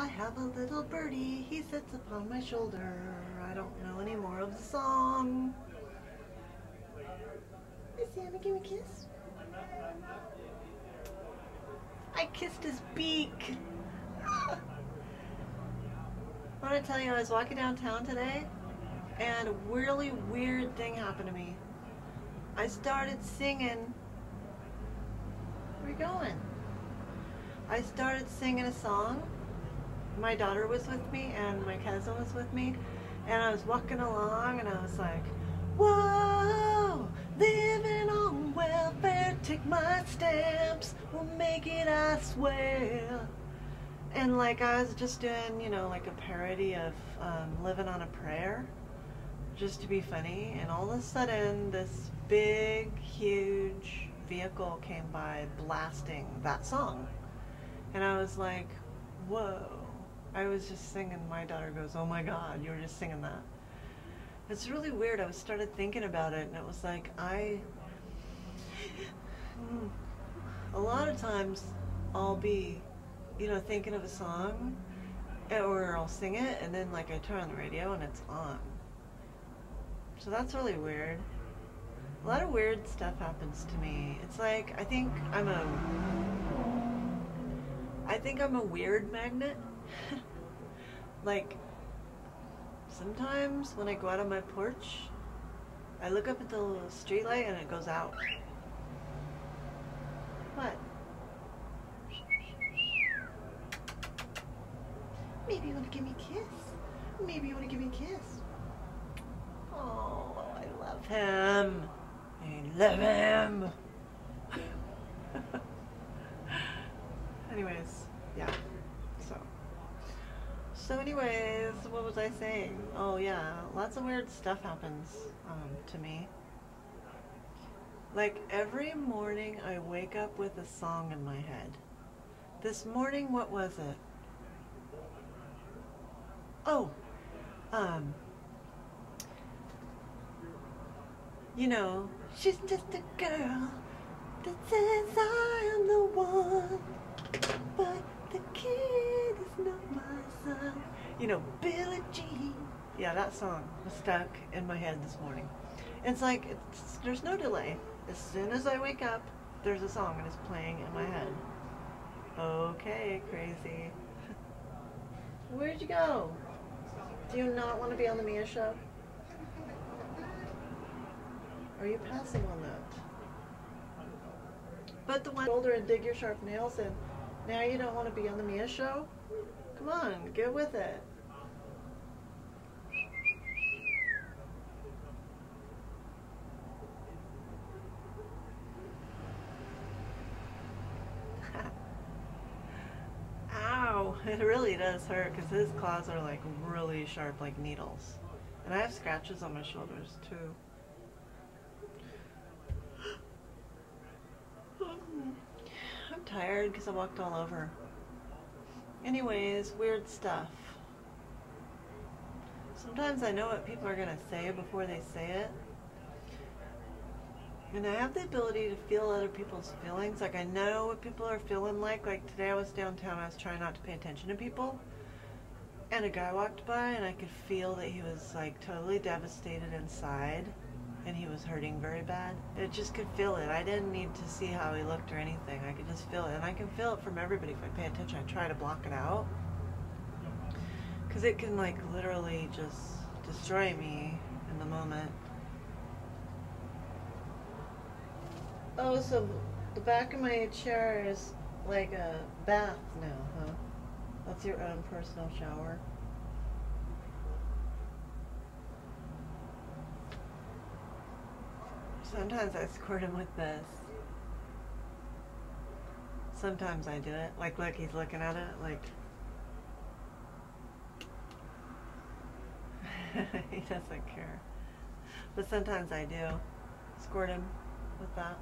I have a little birdie, he sits upon my shoulder. I don't know any more of the song. Hey Sammy, give me a kiss. I kissed his beak. I want to tell you, I was walking downtown today and a really weird thing happened to me. I started singing. Where are you going? I started singing a song. My daughter was with me and my cousin was with me, and I was walking along and I was like, whoa, living on welfare, take my stamps, we'll make it, I swear. And like I was just doing, you know, like a parody of Living on a Prayer, just to be funny, and all of a sudden this big, huge vehicle came by blasting that song. And I was like, whoa. I was just singing. My daughter goes, oh my God, you were just singing that. It's really weird. I started thinking about it, and it was like, a lot of times I'll be, you know, thinking of a song, or I'll sing it, and then like I turn on the radio and it's on. So that's really weird. A lot of weird stuff happens to me. It's like, I think I'm a weird magnet. Like, sometimes when I go out on my porch, I look up at the little street light and it goes out. What? Maybe you want to give me a kiss. Maybe you want to give me a kiss. Oh, I love him. I love him. Anyways, yeah. So anyways, what was I saying? Oh yeah, lots of weird stuff happens to me. Like every morning I wake up with a song in my head. This morning, what was it? Oh, you know, she's just a girl that says I am the one, but the kid is not my son. You know, Billie Jean. Yeah, that song was stuck in my head this morning. It's like, there's no delay. As soon as I wake up, there's a song and it's playing in my head. Okay, crazy. Where'd you go? Do you not want to be on the Mia show? Or are you passing on that? But the one shoulder and dig your sharp nails in. Now you don't want to be on the Mia show? Come on, get with it. Ow, it really does hurt because his claws are like really sharp, like needles. And I have scratches on my shoulders too. I'm tired because I walked all over. Anyways, weird stuff. Sometimes I know what people are going to say before they say it. And I have the ability to feel other people's feelings. Like I know what people are feeling like. Like today I was downtown, I was trying not to pay attention to people. And a guy walked by and I could feel that he was like totally devastated inside. And he was hurting very bad. I just could feel it. I didn't need to see how he looked or anything. I could just feel it. And I can feel it from everybody if I pay attention. I try to block it out. Because it can like literally just destroy me in the moment. Oh, so the back of my chair is like a bath now, huh? That's your own personal shower. Sometimes I squirt him with this. Sometimes I do it. Like, look, he's looking at it, like... he doesn't care. But sometimes I do. Squirt him with that.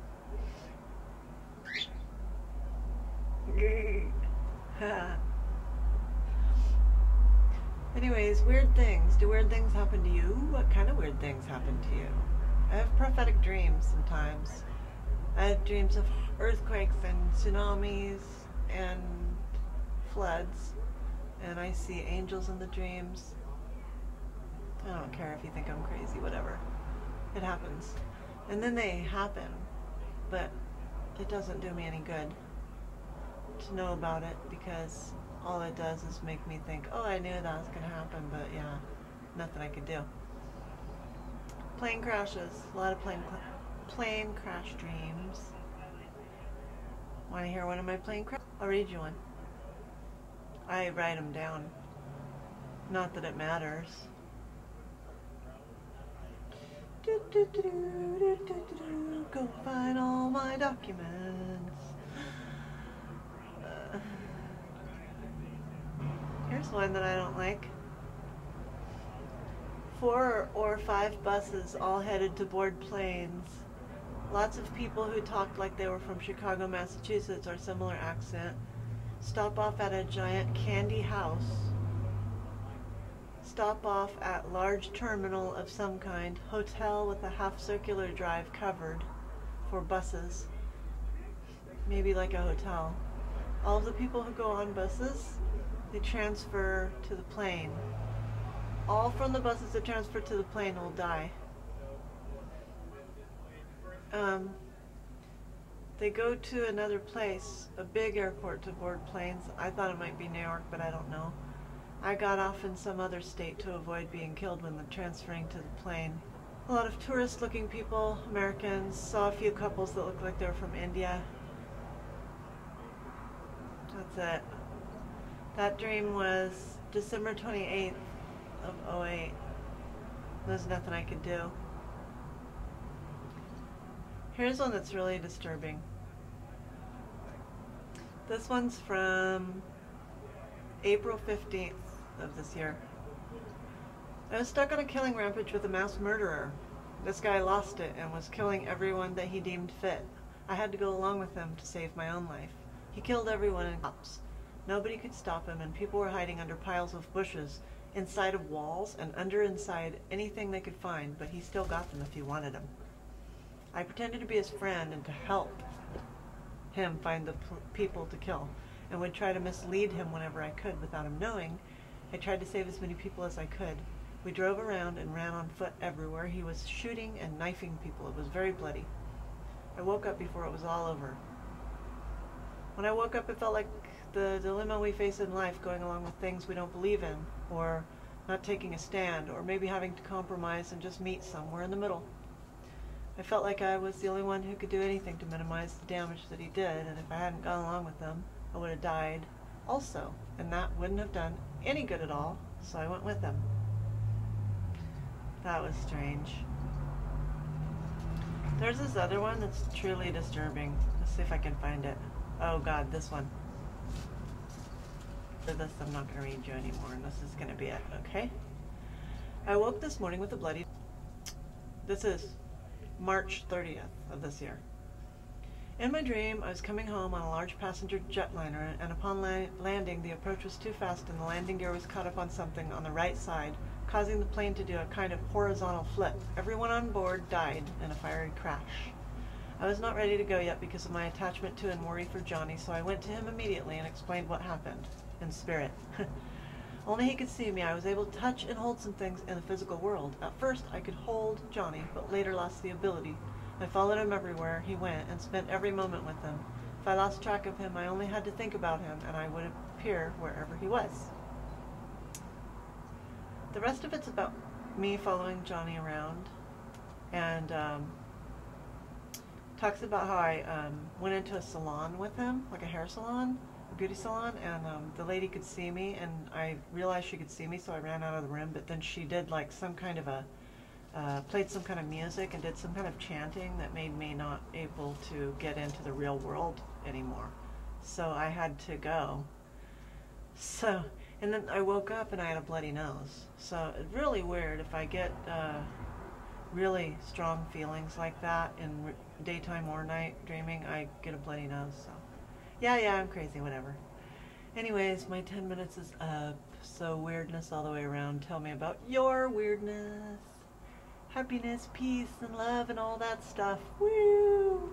Anyways, weird things. Do weird things happen to you? What kind of weird things happen to you? I have prophetic dreams sometimes. I have dreams of earthquakes and tsunamis and floods. And I see angels in the dreams. I don't care if you think I'm crazy, whatever. It happens. And then they happen, but it doesn't do me any good to know about it, because all it does is make me think, oh, I knew that was going to happen, but yeah, nothing I could do. Plane crashes. A lot of plane crash dreams. Want to hear one of my plane crashes? I'll read you one. I write them down. Not that it matters. Go find all my documents. Here's one that I don't like. 4 or 5 buses all headed to board planes. Lots of people who talked like they were from Chicago, Massachusetts, or similar accent. Stop off at a giant candy house. Stop off at large terminal of some kind. Hotel with a half-circular drive covered for buses. Maybe like a hotel. All of the people who go on buses, they transfer to the plane. All from the buses that transfer to the plane will die. They go to another place, a big airport, to board planes. I thought it might be New York, but I don't know. I got off in some other state to avoid being killed when transferring to the plane. A lot of tourist-looking people, Americans. Saw a few couples that looked like they were from India. That's it. That dream was December 28th of 08. There's nothing I could do. Here's one that's really disturbing. This one's from April 15th of this year. I was stuck on a killing rampage with a mass murderer. This guy lost it and was killing everyone that he deemed fit. I had to go along with him to save my own life. He killed everyone in cops. Nobody could stop him, and people were hiding under piles of bushes, inside of walls, and inside anything they could find, but he still got them if he wanted them. I pretended to be his friend and to help him find the people to kill, and would try to mislead him whenever I could without him knowing. I tried to save as many people as I could. We drove around and ran on foot everywhere. He was shooting and knifing people. It was very bloody. I woke up before it was all over. When I woke up, it felt like the dilemma we face in life, going along with things we don't believe in, or not taking a stand, or maybe having to compromise and just meet somewhere in the middle. I felt like I was the only one who could do anything to minimize the damage that he did, and if I hadn't gone along with him, I would have died also, and that wouldn't have done any good at all, so I went with him. That was strange. There's this other one that's truly disturbing. Let's see if I can find it. Oh God, this one. For this, I'm not going to read you anymore, and this is going to be it, okay? I woke this morning with a bloody... This is March 30th of this year. In my dream, I was coming home on a large passenger jetliner, and upon landing, the approach was too fast and the landing gear was caught up on something on the right side, causing the plane to do a kind of horizontal flip. Everyone on board died in a fiery crash. I was not ready to go yet because of my attachment to and worry for Johnny, so I went to him immediately and explained what happened, in spirit. Only he could see me. I was able to touch and hold some things in the physical world. At first, I could hold Johnny, but later lost the ability. I followed him everywhere he went and spent every moment with him. If I lost track of him, I only had to think about him, and I would appear wherever he was. The rest of it's about me following Johnny around, and talks about how I went into a salon with him, like a hair salon, a beauty salon, and the lady could see me, and I realized she could see me, so I ran out of the room, but then she did like some kind of a, played some kind of music and did some kind of chanting that made me not able to get into the real world anymore. So I had to go. So, and then I woke up and I had a bloody nose. So it's really weird if I get really strong feelings like that in daytime or night dreaming, I get a bloody nose. So yeah, I'm crazy, whatever. Anyways, my 10 minutes is up. So weirdness all the way around. Tell me about your weirdness. Happiness, peace, and love, and all that stuff. Woo!